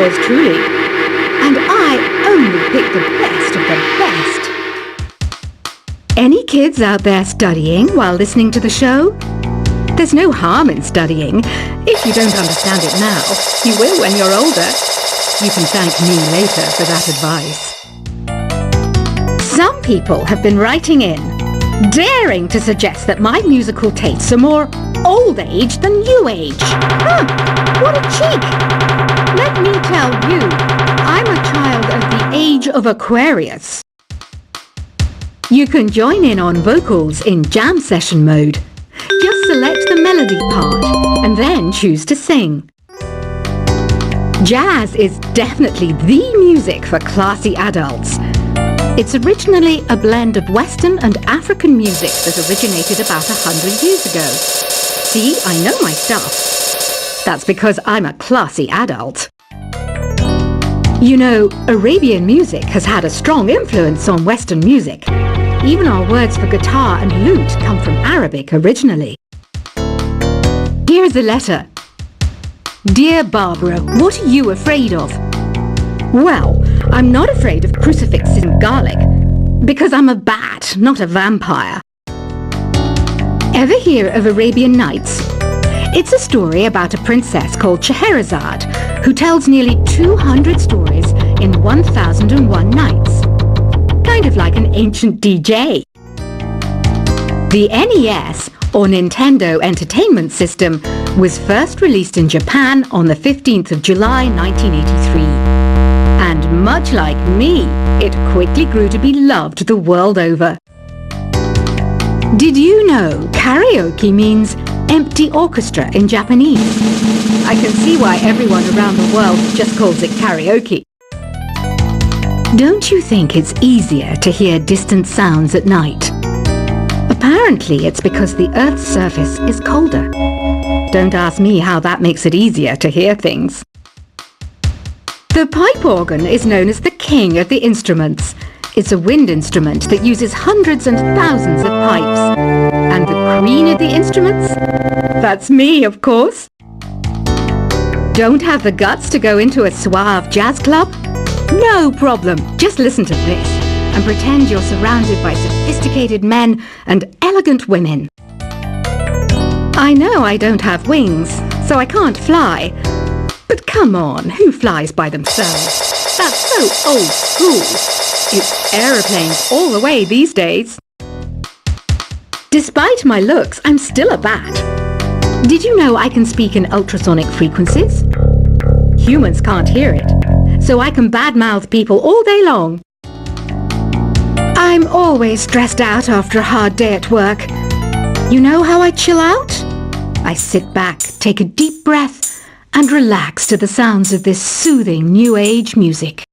yours truly. And I only pick the best of the best. Any kids out there studying while listening to the show? There's no harm in studying. If you don't understand it now, you will when you're older. You can thank me later for that advice. Some people have been writing in, daring to suggest that my musical tastes are more old age than new age. Huh, what a cheek! Let me tell you, I'm a child of the age of Aquarius. You can join in on vocals in jam session mode. Just select the melody part and then choose to sing. Jazz is definitely the music for classy adults. It's originally a blend of Western and African music that originated about 100 years ago. See, I know my stuff. That's because I'm a classy adult. You know, Arabian music has had a strong influence on Western music. Even our words for guitar and lute come from Arabic originally. Here's a letter. Dear Barbara, what are you afraid of? Well, I'm not afraid of crucifixes and garlic, because I'm a bat, not a vampire. Ever hear of Arabian Nights? It's a story about a princess called Scheherazade, who tells nearly 200 stories in 1001 nights. Kind of like an ancient DJ. The NES, or Nintendo Entertainment System, was first released in Japan on the 15th of July 1983. And much like me, it quickly grew to be loved the world over. Did you know karaoke means empty orchestra in Japanese? I can see why everyone around the world just calls it karaoke. Don't you think it's easier to hear distant sounds at night? Apparently it's because the Earth's surface is colder. Don't ask me how that makes it easier to hear things. The pipe organ is known as the king of the instruments. It's a wind instrument that uses hundreds and thousands of pipes. And the queen of the instruments? That's me, of course. Don't have the guts to go into a suave jazz club? No problem. Just listen to this and pretend you're surrounded by sophisticated men and elegant women. I know I don't have wings, so I can't fly. But come on, who flies by themselves? That's so old school. It's aeroplanes all the way these days. Despite my looks, I'm still a bat. Did you know I can speak in ultrasonic frequencies? Humans can't hear it, so I can badmouth people all day long. I'm always stressed out after a hard day at work. You know how I chill out? I sit back, take a deep breath, and relax to the sounds of this soothing new age music.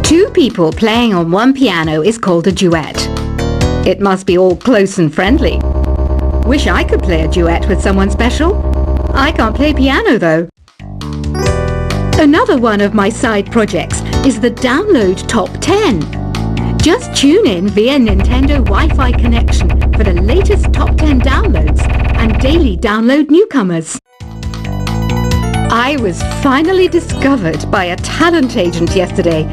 Two people playing on one piano is called a duet. It must be all close and friendly. Wish I could play a duet with someone special. I can't play piano though. Another one of my side projects is the Download Top 10. Just tune in via Nintendo Wi-Fi connection for the latest top 10 downloads and daily download newcomers. I was finally discovered by a talent agent yesterday,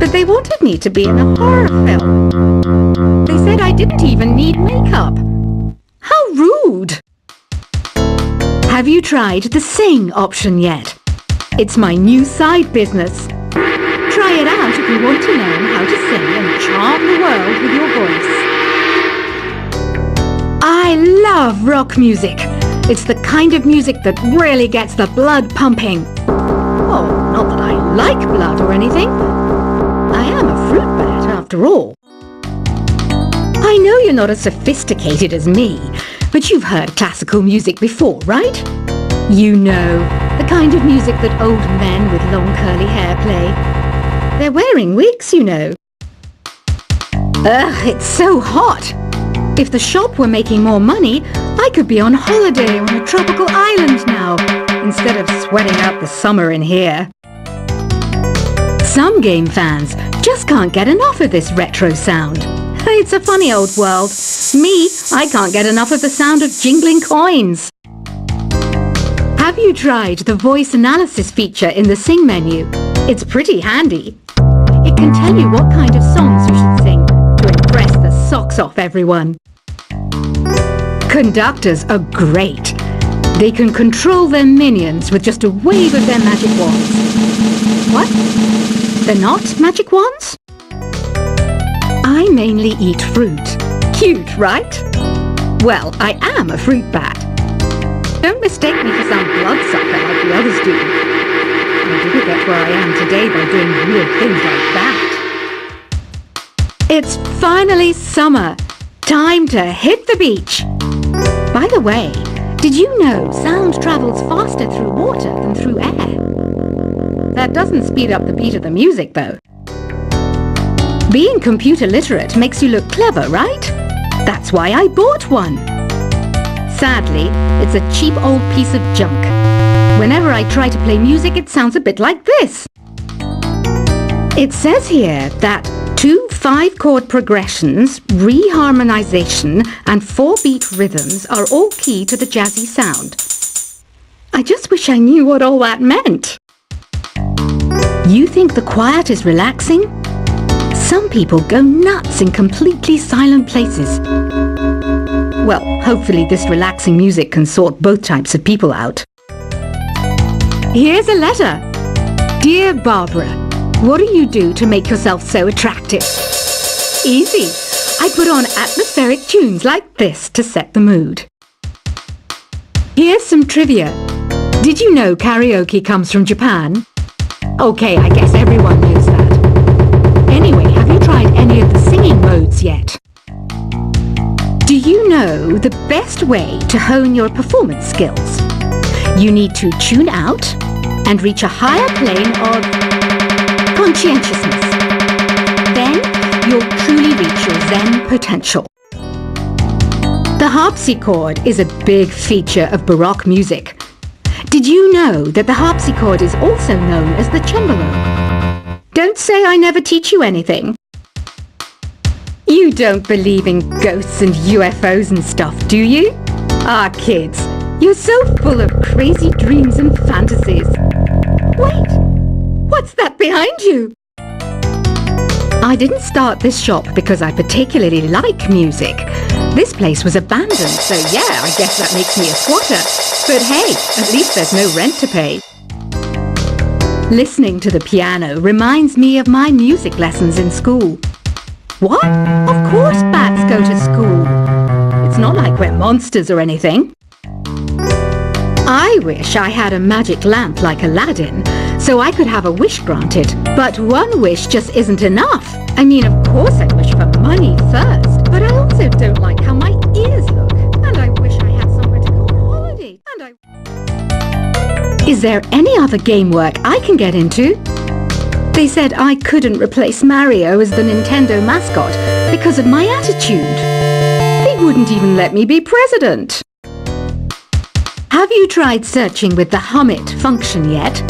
but they wanted me to be in a horror film. They said I didn't even need makeup. How rude! Have you tried the Sing option yet? It's my new side business. Try it out if you want to learn how to sing and charm the world with your voice. I love rock music. It's the kind of music that really gets the blood pumping. Oh, not that I like blood or anything. I am a fruit bat after all. I know you're not as sophisticated as me, but you've heard classical music before, right? You know, the kind of music that old men with long curly hair play. They're wearing wigs, you know. Ugh, it's so hot. If the shop were making more money, I could be on holiday on a tropical island now, instead of sweating out the summer in here. Some game fans just can't get enough of this retro sound. It's a funny old world. Me, I can't get enough of the sound of jingling coins. Have you tried the voice analysis feature in the Sing menu? It's pretty handy. It can tell you what kind of songs you should sing to impress the socks off everyone. Conductors are great. They can control their minions with just a wave of their magic wands. What? They're not magic wands? I mainly eat fruit. Cute, right? Well, I am a fruit bat. Don't mistake me for some bloodsucker like the others do. I didn't get where I am today by doing weird things like that. It's finally summer. Time to hit the beach. By the way, did you know sound travels faster through water than through air? That doesn't speed up the beat of the music, though. Being computer literate makes you look clever, right? That's why I bought one. Sadly, it's a cheap old piece of junk. Whenever I try to play music, it sounds a bit like this. It says here that 2 5-chord progressions, reharmonization, and 4-beat rhythms are all key to the jazzy sound. I just wish I knew what all that meant. You think the quiet is relaxing? Some people go nuts in completely silent places. Well, hopefully this relaxing music can sort both types of people out. Here's a letter. Dear Barbara, what do you do to make yourself so attractive? Easy. I put on atmospheric tunes like this to set the mood. Here's some trivia. Did you know karaoke comes from Japan? Okay, I guess everyone knows that. Anyway, have you tried any of the singing modes yet? Do you know the best way to hone your performance skills? You need to tune out and reach a higher plane of conscientiousness. Then you'll truly reach your Zen potential. The harpsichord is a big feature of Baroque music. Did you know that the harpsichord is also known as the cembalo? Don't say I never teach you anything. You don't believe in ghosts and UFOs and stuff, do you? Ah, kids, you're so full of crazy dreams and fantasies. Wait, what's that behind you? I didn't start this shop because I particularly like music. This place was abandoned, so yeah, I guess that makes me a squatter. But hey, at least there's no rent to pay. Listening to the piano reminds me of my music lessons in school. What? Of course bats go to school. It's not like we're monsters or anything. I wish I had a magic lamp like Aladdin, so I could have a wish granted. But one wish just isn't enough. I mean, of course I'd wish for money first, but I also don't like how my ears look. And I wish I had somewhere to go on holiday. Is there any other game work I can get into? They said I couldn't replace Mario as the Nintendo mascot because of my attitude. They wouldn't even let me be president. Have you tried searching with the Hum It function yet?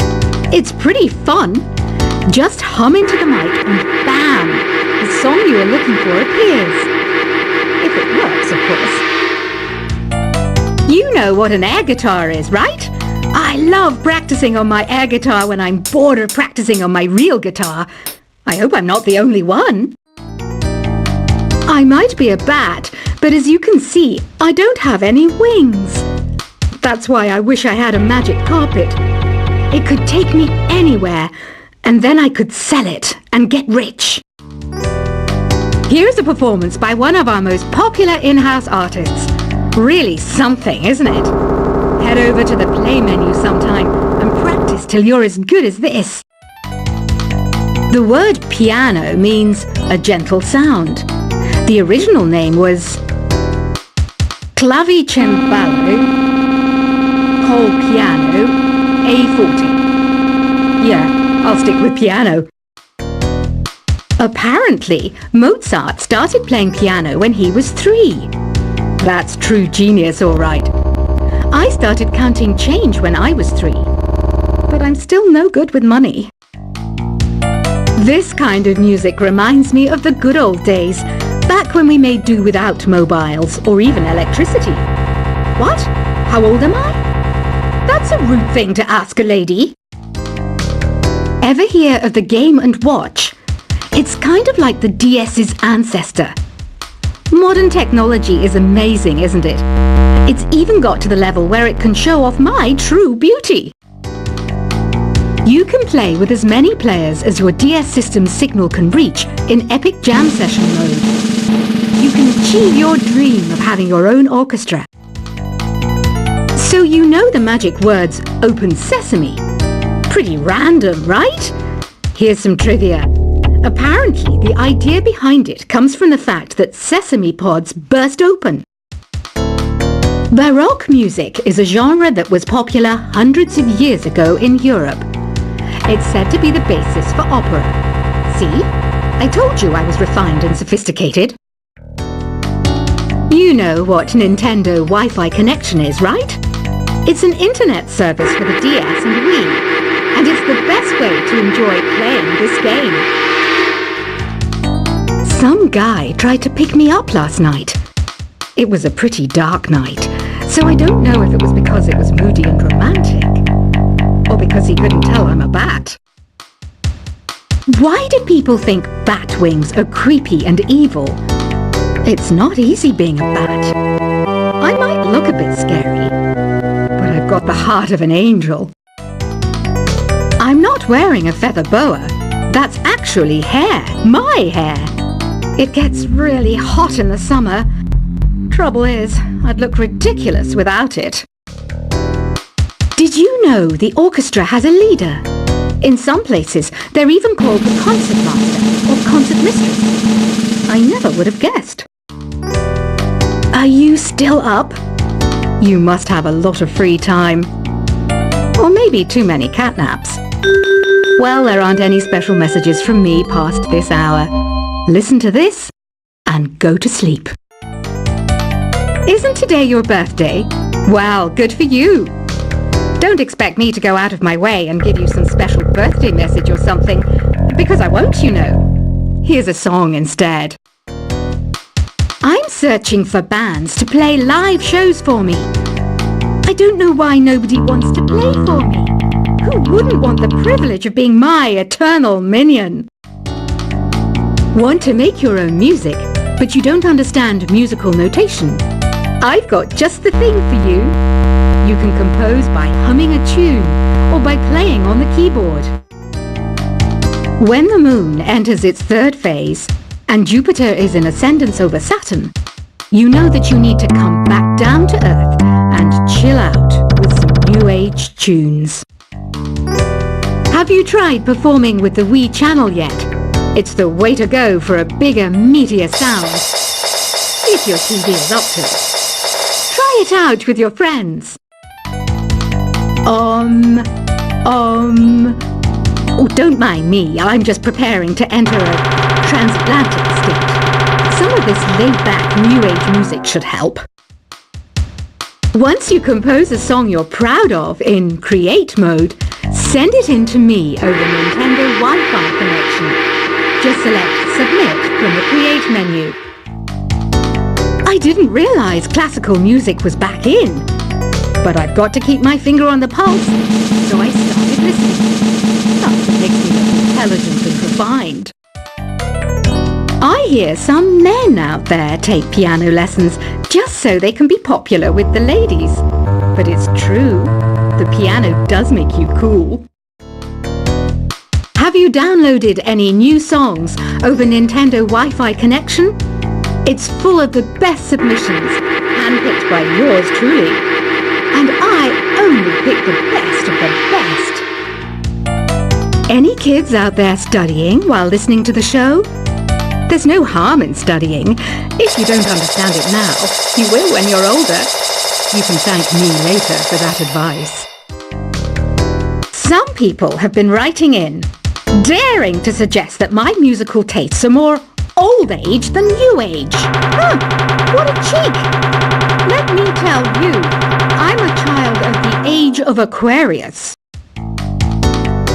It's pretty fun. Just hum into the mic and bam! The song you are looking for appears. If it works, of course. You know what an air guitar is, right? I love practicing on my air guitar when I'm bored of practicing on my real guitar. I hope I'm not the only one. I might be a bat, but as you can see, I don't have any wings. That's why I wish I had a magic carpet. It could take me anywhere, and then I could sell it and get rich. Here's a performance by one of our most popular in-house artists. Really something, isn't it? Head over to the play menu sometime and practice till you're as good as this. The word piano means a gentle sound. The original name was clavicembalo col piano A forte. Yeah, I'll stick with piano. Apparently, Mozart started playing piano when he was 3. That's true genius, all right. I started counting change when I was 3, but I'm still no good with money. This kind of music reminds me of the good old days, back when we made do without mobiles or even electricity. What? How old am I? That's a rude thing to ask a lady. Ever hear of the Game & Watch? It's kind of like the DS's ancestor. Modern technology is amazing, isn't it? It's even got to the level where it can show off my true beauty. You can play with as many players as your DS system's signal can reach in Epic Jam Session mode. You can achieve your dream of having your own orchestra. So you know the magic words "Open Sesame." Pretty random, right? Here's some trivia. Apparently, the idea behind it comes from the fact that sesame pods burst open. Baroque music is a genre that was popular hundreds of years ago in Europe. It's said to be the basis for opera. See? I told you I was refined and sophisticated. You know what Nintendo Wi-Fi connection is, right? It's an internet service for the DS and Wii, and it's the best way to enjoy playing this game. Some guy tried to pick me up last night. It was a pretty dark night, so I don't know if it was because it was moody and romantic, or because he couldn't tell I'm a bat. Why do people think bat wings are creepy and evil? It's not easy being a bat. I might look a bit scary, but I've got the heart of an angel. I'm not wearing a feather boa. That's actually hair, my hair. It gets really hot in the summer. Trouble is, I'd look ridiculous without it. Did you know the orchestra has a leader? In some places, they're even called the concert master or concert mistress. I never would have guessed. Are you still up? You must have a lot of free time. Or maybe too many catnaps. Well, there aren't any special messages from me past this hour. Listen to this and go to sleep. Isn't today your birthday? Well, good for you. Don't expect me to go out of my way and give you some special birthday message or something, because I won't, you know. Here's a song instead. I'm searching for bands to play live shows for me. I don't know why nobody wants to play for me. Who wouldn't want the privilege of being my eternal minion? Want to make your own music, but you don't understand musical notation? I've got just the thing for you. You can compose by humming a tune or by playing on the keyboard. When the moon enters its third phase and Jupiter is in ascendance over Saturn, you know that you need to come back down to Earth and chill out with some new age tunes. Have you tried performing with the Wii channel yet? It's the way to go for a bigger, meatier sound. If your TV is up to it. Try it out with your friends. Oh, don't mind me. I'm just preparing to enter a transatlantic state. Some of this laid-back New Age music should help. Once you compose a song you're proud of in Create mode, send it in to me over Nintendo Wi-Fi connection. Just select Submit from the Create menu. I didn't realize classical music was back in. But I've got to keep my finger on the pulse, so I started listening. That's what makes me look intelligent and refined. I hear some men out there take piano lessons just so they can be popular with the ladies. But it's true, the piano does make you cool. Have you downloaded any new songs over Nintendo Wi-Fi connection? It's full of the best submissions, handpicked by yours truly. And I only pick the best of the best. Any kids out there studying while listening to the show? There's no harm in studying. If you don't understand it now, you will when you're older. You can thank me later for that advice. Some people have been writing in, daring to suggest that my musical tastes are more old age than new age. Huh, what a cheek! Let me tell you, I'm a child of the age of Aquarius.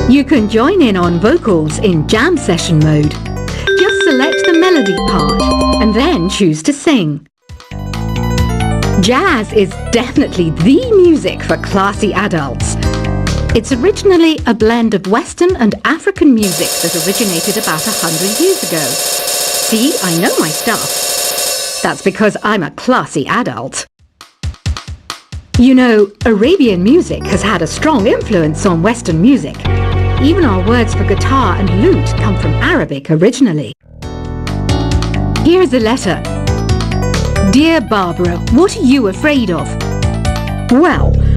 You can join in on vocals in jam session mode. Just select the melody part and then choose to sing. Jazz is definitely the music for classy adults. It's originally a blend of Western and African music that originated about 100 years ago. See, I know my stuff. That's because I'm a classy adult. You know, Arabian music has had a strong influence on Western music. Even our words for guitar and lute come from Arabic originally. Here's a letter. Dear Barbara, what are you afraid of? Well,